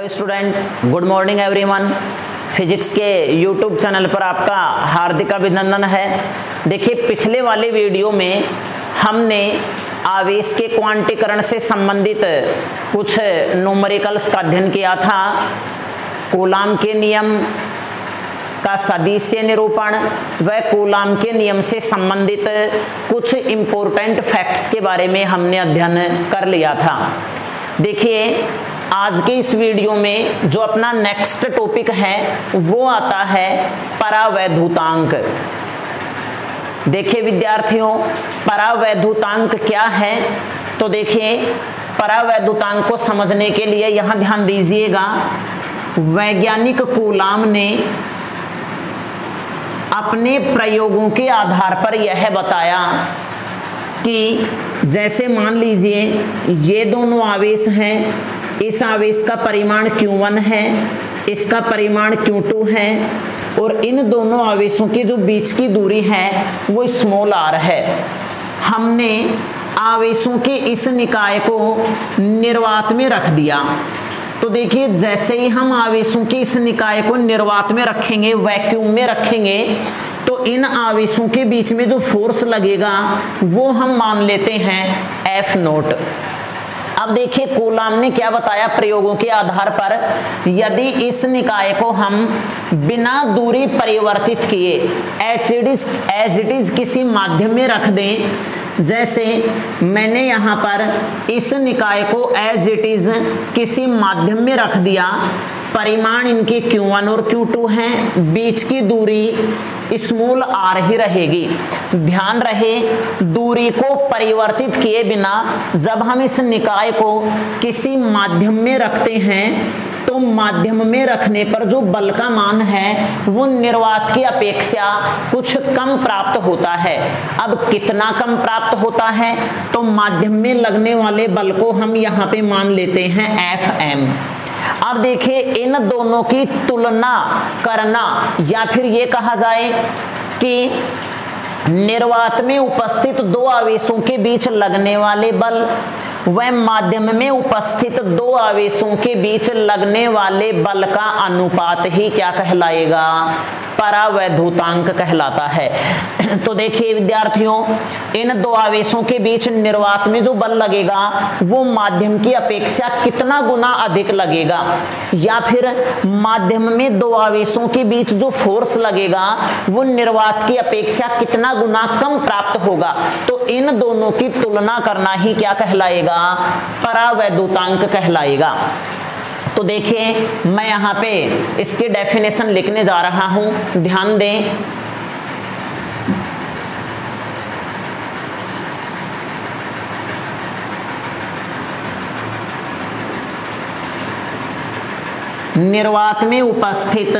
Hello student, good morning everyone. Physics के YouTube channel पर आपका हार्दिक अभिनंदन है। देखिए, पिछले वाले वीडियो में हमने आवेश के क्वांटीकरण से संबंधित कुछ न्यूमेरिकल्स का अध्ययन किया था। कूलाम के नियम का सदिशीय निरूपण व कूलाम के नियम से संबंधित कुछ इम्पोर्टेंट फैक्ट्स के बारे में हमने अध्ययन कर लिया था। देखिए, आज के इस वीडियो में जो अपना नेक्स्ट टॉपिक है वो आता है परावैद्युतांक। देखिए विद्यार्थियों, परावैद्युतांक क्या है? तो देखिए, परावैद्युतांक को समझने के लिए यहां ध्यान दीजिएगा। वैज्ञानिक कूलाम ने अपने प्रयोगों के आधार पर यह बताया कि जैसे मान लीजिए ये दोनों आवेश हैं, इस आवेश का परिमाण Q1 है, इसका परिमाण Q2 है और इन दोनों आवेशों के जो बीच की दूरी है वो स्मॉल r है। हमने आवेशों के इस निकाय को निर्वात में रख दिया। तो देखिए, जैसे ही हम आवेशों के इस निकाय को निर्वात में रखेंगे, वैक्यूम में रखेंगे, तो इन आवेशों के बीच में जो फोर्स लगेगा वो हम मान लेते हैं F0। अब देखिए, कूलाम ने क्या बताया प्रयोगों के आधार पर, यदि इस निकाय को हम बिना दूरी परिवर्तित किए एज इट इज किसी माध्यम में रख दें, जैसे मैंने यहाँ पर इस निकाय को एज इट इज किसी माध्यम में रख दिया, परिमाण इनके Q1 और Q2 हैं, बीच की दूरी स्मॉल r ही रहेगी। ध्यान रहे, दूरी को परिवर्तित किए बिना जब हम इस निकाय को किसी माध्यम में रखते हैं तो माध्यम में रखने पर जो बल का मान है वो निर्वात की अपेक्षा कुछ कम प्राप्त होता है। अब कितना कम प्राप्त होता है? तो माध्यम में लगने वाले बल को हम यहाँ पे मान लेते हैं Fm। अब देखिए, इन दोनों की तुलना करना या फिर ये कहा जाए कि निर्वात में उपस्थित दो आवेशों के बीच लगने वाले बल व माध्यम में उपस्थित दो आवेशों के बीच लगने वाले बल का अनुपात ही क्या कहलाएगा? परावैद्युतांक कहलाता है। तो देखिए विद्यार्थियों, इन दो आवेशों के बीच निर्वात में जो बल लगेगा वो माध्यम की अपेक्षा कितना गुना अधिक लगेगा, या फिर माध्यम में दो आवेशों के बीच जो फोर्स लगेगा वो निर्वात की अपेक्षा कितना गुना कम प्राप्त होगा। तो इन दोनों की तुलना करना ही क्या कहलाएगा? परावैद्युतांक कहलाएगा। तो देखिए, मैं यहाँ पे इसकी डेफिनेशन लिखने जा रहा हूं, ध्यान दें। निर्वात में उपस्थित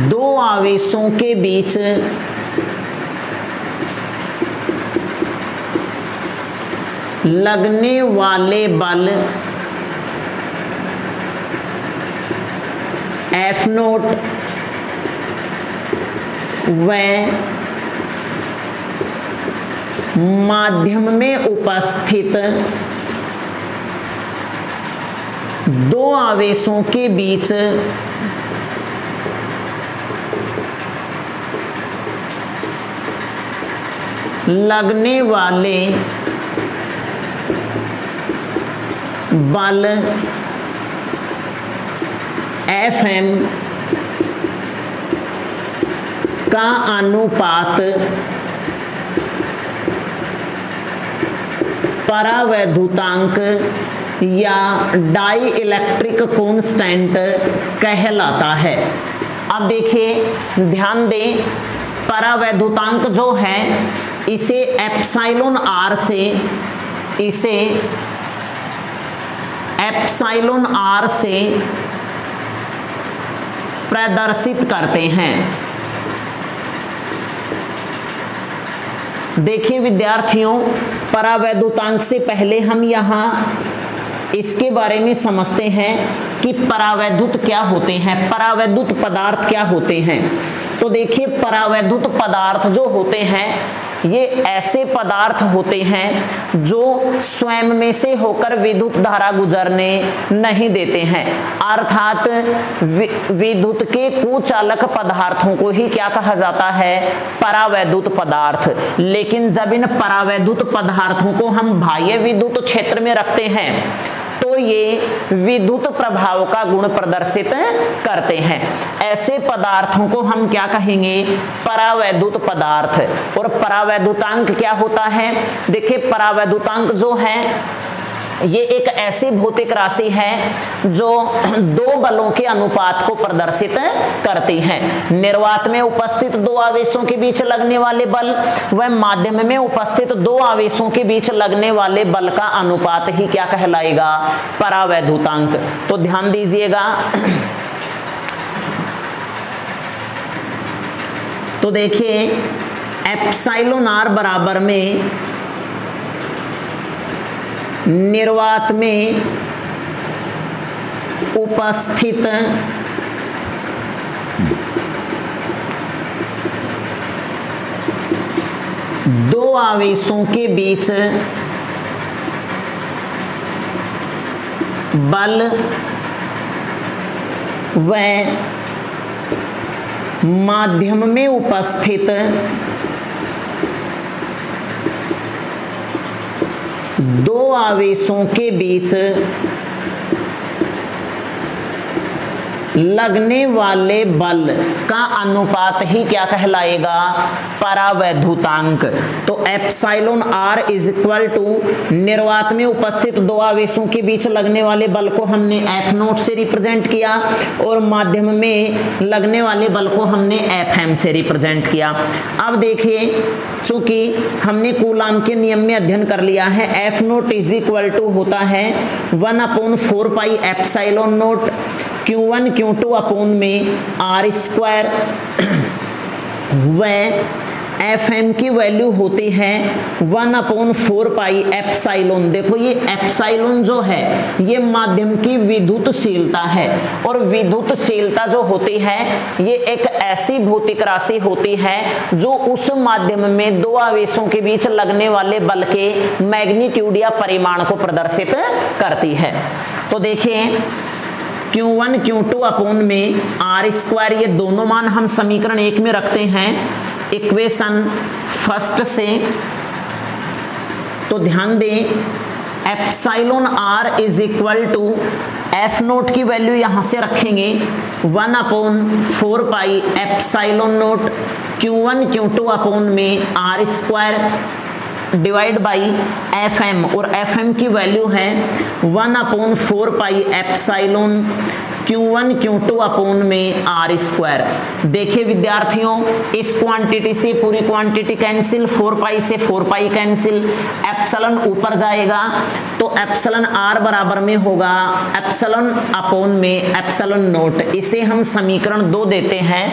दो आवेशों के बीच लगने वाले बल F0 व माध्यम में उपस्थित दो आवेशों के बीच लगने वाले बल Fm का अनुपात परावैद्युतांक या डाई इलेक्ट्रिक कांस्टेंट कहलाता है। अब देखिए, ध्यान दें, परावैद्युतांक जो है इसे एप्सिलॉन r से प्रदर्शित करते हैं। देखिए विद्यार्थियों, परावैद्युतांक से पहले हम यहाँ इसके बारे में समझते हैं कि परावैद्युत क्या होते हैं, परावैद्युत पदार्थ क्या होते हैं। तो देखिए, परावैद्युत पदार्थ जो होते हैं ये ऐसे पदार्थ होते हैं जो स्वयं में से होकर विद्युत धारा गुजरने नहीं देते हैं, अर्थात विद्युत के कुचालक पदार्थों को ही क्या कहा जाता है, परावैद्युत पदार्थ। लेकिन जब इन परावैद्युत पदार्थों को हम बाह्य विद्युत क्षेत्र में रखते हैं तो ये विद्युत प्रभाव का गुण प्रदर्शित करते हैं। ऐसे पदार्थों को हम क्या कहेंगे, परावैद्युत पदार्थ। और परावैद्युतांक क्या होता है, देखिए परावैद्युतांक जो है ये एक ऐसी भौतिक राशि है जो दो बलों के अनुपात को प्रदर्शित करती है। निर्वात में उपस्थित दो आवेशों के बीच लगने वाले बल व माध्यम में उपस्थित दो आवेशों के बीच लगने वाले बल का अनुपात ही क्या कहलाएगा, परावैद्युतांक। तो ध्यान दीजिएगा, तो देखिए एप्सिलॉन आर बराबर में निर्वात में उपस्थित दो आवेशों के बीच बल व माध्यम में उपस्थित दो आवेशों के बीच लगने वाले बल का अनुपात ही क्या कहलाएगा, परावैद्युतांक। तो epsilon R is equal to निर्वात में उपस्थित दो आवेशों के बीच लगने वाले बल को हमने एफ नोट से रिप्रेजेंट किया और माध्यम में लगने वाले बल को हमने एफ एम से रिप्रेजेंट किया। अब देखिए, चूंकि हमने कूलाम के नियम में अध्ययन कर लिया है, F nought is equal to होता है 1/4 pi epsilon note Q1 Q2 upon में आर स्क्वायर व एफ एम की वैल्यू होती है 1/4 पाई एप्सिलॉन। देखो ये एप्सिलॉन जो है ये माध्यम की विद्युतशीलता है, और विद्युतशीलता जो होती है ये एक ऐसी भौतिक राशि होती है जो उस माध्यम में दो आवेशों के बीच लगने वाले बल के मैग्नीट्यूड या परिमाण को प्रदर्शित करती है। तो देखिए Q1 Q2 अपॉन में आर स्क्वायर, ये दोनों मान हम समीकरण 1 में रखते हैं इक्वेशन फर्स्ट से। तो ध्यान दें, epsilon R is equal to F naught की वैल्यू यहां से रखेंगे 1/4 pi epsilon note Q1 Q2 upon में R square divide by F M, और एफ एम की वैल्यू है 1/4 pi epsilon Q1 Q2 upon में आर स्क्वायर। देखिए विद्यार्थियों, इस क्वांटिटी से पूरी क्वांटिटी कैंसिल, 4 पाई से 4 पाई कैंसिल, एप्सिलॉन ऊपर जाएगा तो एप्सिलॉन आर बराबर में होगा एप्सिलॉन अपॉन में एप्सिलॉन नोट। इसे हम समीकरण 2 देते हैं,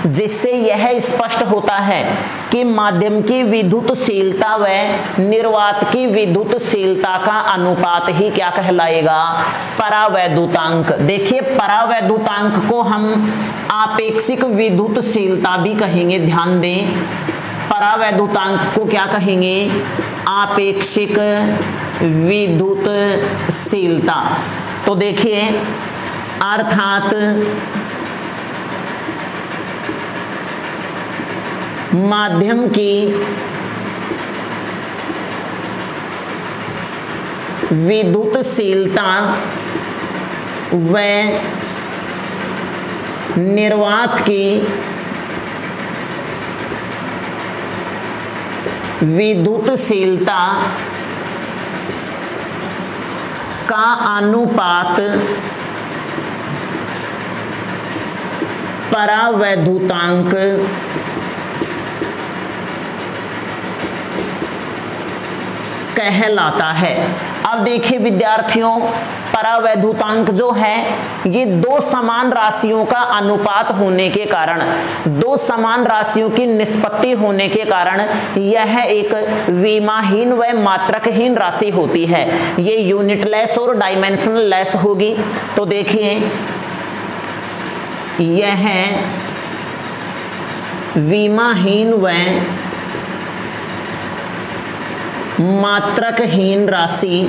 जिससे यह स्पष्ट होता है कि माध्यम की विद्युतशीलता व निर्वात की विद्युतशीलता का अनुपात ही क्या कहलाएगा, परावैद्युतांक। देखिए परावैद्युतांक को हम आपेक्षिक विद्युतशीलता भी कहेंगे, ध्यान दें, परावैद्युतांक को क्या कहेंगे, आपेक्षिक विद्युतशीलता। तो देखिए अर्थात माध्यम की विद्युतशीलता व निर्वात की विद्युतशीलता का अनुपात परावैद्युतांक कहलाता है। अब देखिए विद्यार्थियों, परावैद्युतांक जो है ये दो समान राशियों का अनुपात होने के कारण, दो समान राशियों की निष्पत्ति होने के कारण यह एक विमाहीन व मात्रकहीन राशि होती है। ये यूनिटलेस और डायमेंशनल लेस होगी। तो देखिए यह विमाहीन व मात्रकहीन राशि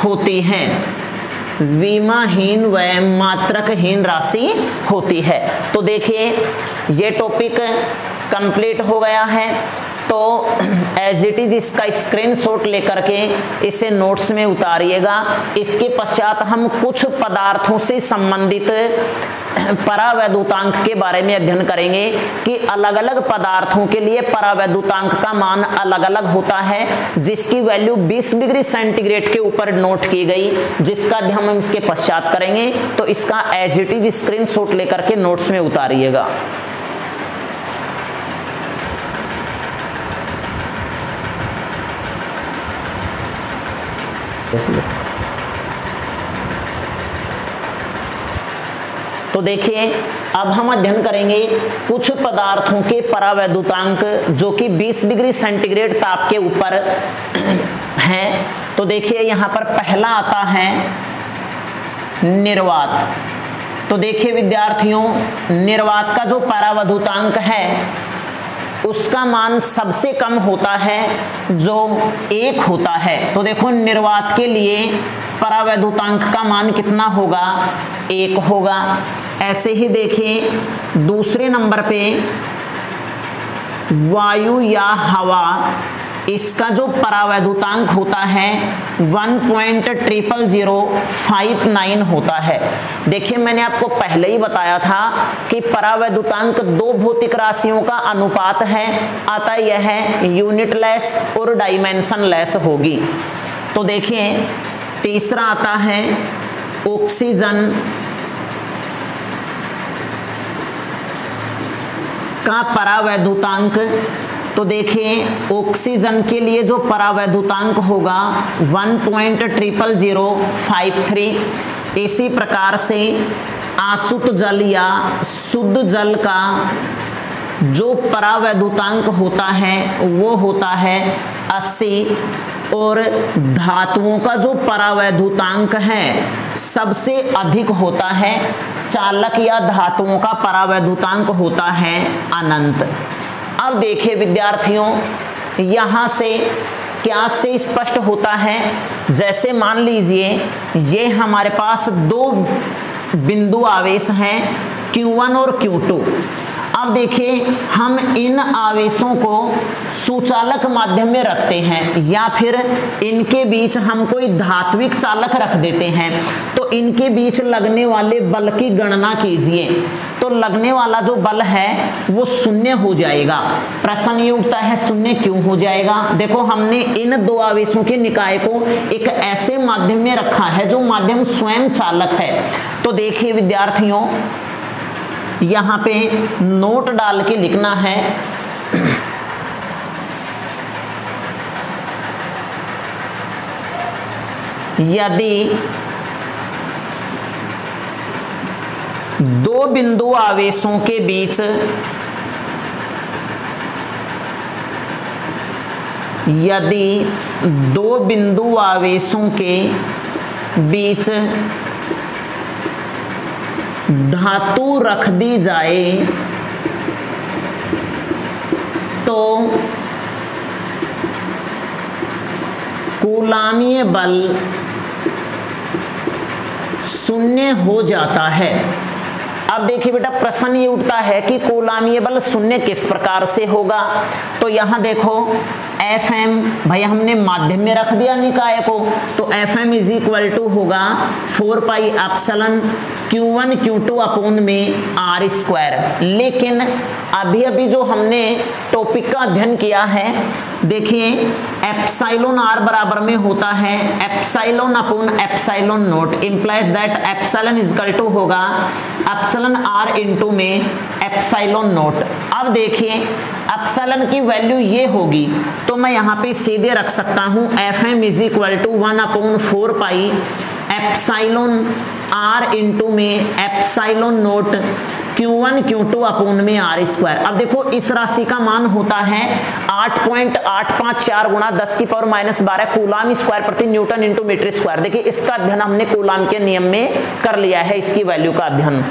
होती है, विमाहीन व मात्रकहीन राशि होती है। तो देखिए ये टॉपिक कंप्लीट हो गया है। तो एज इट इज इसका स्क्रीनशॉट लेकर के इसे नोट्स में उतारिएगा। इसके पश्चात हम कुछ पदार्थों से संबंधित परावैद्युतांक के बारे में अध्ययन करेंगे कि अलग अलग पदार्थों के लिए परावैद्युतांक का मान अलग अलग होता है, जिसकी वैल्यू 20 डिग्री सेंटीग्रेड के ऊपर नोट की गई, जिसका अध्ययन हम इसके पश्चात करेंगे। तो इसका एज इट इज स्क्रीनशॉट लेकर के नोट्स में उतारिएगा। तो देखिए अब हम अध्ययन करेंगे कुछ पदार्थों के परावैद्युतांक जो कि 20 डिग्री सेंटीग्रेड ताप के ऊपर हैं। तो देखिए यहाँ पर पहला आता है निर्वात। तो देखिए विद्यार्थियों, निर्वात का जो परावैद्युतांक है उसका मान सबसे कम होता है जो 1 होता है। तो देखो निर्वात के लिए परावैद्युतांक का मान कितना होगा, 1 होगा। ऐसे ही देखिए दूसरे नंबर पे वायु या हवा, इसका जो परावैद्युतांक होता है 1.00059 होता है। देखिए मैंने आपको पहले ही बताया था कि परावैद्युतांक दो भौतिक राशियों का अनुपात है, अतः यह यूनिटलेस और डायमेंशनलेस होगी। तो देखिए तीसरा आता है ऑक्सीजन का परावैद्युतांक। तो देखिए ऑक्सीजन के लिए जो परावैद्युतांक होगा 1.00053। इसी प्रकार से आसुत जल या शुद्ध जल का जो परावैद्युतांक होता है वो होता है 80। और धातुओं का जो परावैद्युतांक है सबसे अधिक होता है चालक या धातुओं का परावैद्युतांक होता है अनंत। अब देखिए विद्यार्थियों, यहाँ से क्या से स्पष्ट होता है, जैसे मान लीजिए ये हमारे पास दो बिंदु आवेश हैं Q1 और Q2। अब देखिए हम इन आवेशों को सुचालक माध्यम में रखते हैं या फिर इनके बीच हम कोई धात्विक चालक रख देते हैं। तो इनके बीच लगने वाले बल की गणना कीजिए। तो लगने वाला जो बल है वो 0 हो जाएगा। प्रश्न ये उठता है 0 क्यों हो जाएगा? देखो हमने इन दो आवेशों के निकाय को एक ऐसे माध्यम में रखा है जो माध्यम स्वयं चालक है। तो देखिए विद्यार्थियों, यहाँ पे नोट डाल के लिखना है यदि दो बिंदु आवेशों के बीच बीच धातु रख दी जाए तो कूलामीय बल 0 हो जाता है। अब देखिए बेटा, प्रश्न ये उठता है कि कूलामीय बल 0 किस प्रकार से होगा। तो यहां देखो Fm, भाई हमने माध्यम में रख दिया निकाय को, तो Fm इज इक्वल टू होगा 4 पाई एप्सिलॉन Q1 Q2 अपॉन में R²। लेकिन अभी अभी जो हमने टॉपिक का अध्ययन किया है, देखिए एप्सिलॉन R बराबर में होता है epsilon upon epsilon nought, implies that epsilon is equal to होगा एप्सिलॉन R इंटू में एप्सिलॉन नॉट। अब देखिए एप्सिलॉन की वैल्यू ये होगी, तो मैं यहाँ पे सीधे रख सकता हूँ Fm is equal to 1/4 pi epsilon R into में epsilon naught Q1 Q2 upon में R स्क्वायर। अब देखो इस राशि का मान होता है 8.854 गुणा 10 की पावर -12 कूलाम स्क्वायर प्रति न्यूटन इंटू मीटर स्क्वायर। देखिए इसका अध्ययन हमने कूलाम के नियम में कर लिया है, इसकी वैल्यू का अध्ययन।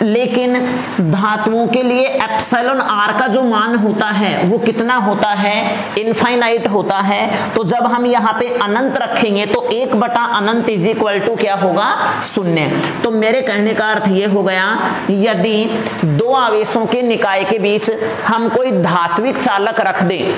लेकिन धातुओं के लिए एप्सिलॉन R का जो मान होता है वो कितना होता है, इनफाइनाइट होता है। तो जब हम यहाँ पे अनंत रखेंगे तो 1/अनंत इज इक्वल टू क्या होगा, 0। तो मेरे कहने का अर्थ ये हो गया, यदि दो आवेशों के निकाय के बीच हम कोई धात्विक चालक रख दें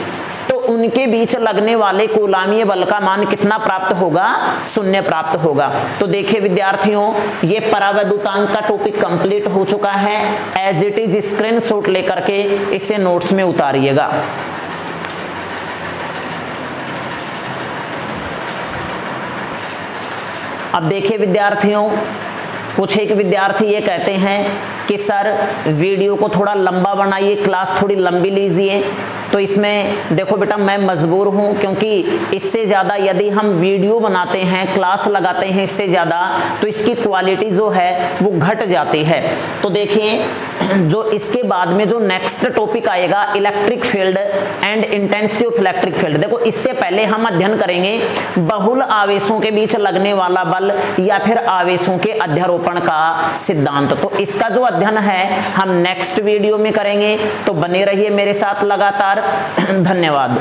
तो उनके बीच लगने वाले कूलामीय बल का मान कितना प्राप्त होगा, 0 प्राप्त होगा। तो देखिए विद्यार्थियों, ये परावैद्युतांक का टॉपिक कंप्लीट हो चुका है। एज इट इज स्क्रीनशॉट लेकर के इसे नोट्स में उतारिएगा। अब देखिए विद्यार्थियों, कुछ एक विद्यार्थी ये कहते हैं कि सर वीडियो को थोड़ा लंबा बनाइए, क्लास थोड़ी लंबी लीजिए। तो इसमें देखो बेटा मैं मजबूर हूं, क्योंकि इससे ज़्यादा यदि हम वीडियो बनाते हैं, क्लास लगाते हैं इससे ज़्यादा, तो इसकी क्वालिटी जो है वो घट जाती है। तो देखिए जो इसके बाद में जो नेक्स्ट टॉपिक आएगा, electric field and intensity of electric field. देखो इससे पहले हम अध्ययन करेंगे बहुल आवेशों के बीच लगने वाला बल या फिर आवेशों के अध्यारोपण का सिद्धांत। तो इसका जो अध्ययन है हम नेक्स्ट वीडियो में करेंगे। तो बने रहिए मेरे साथ लगातार। धन्यवाद।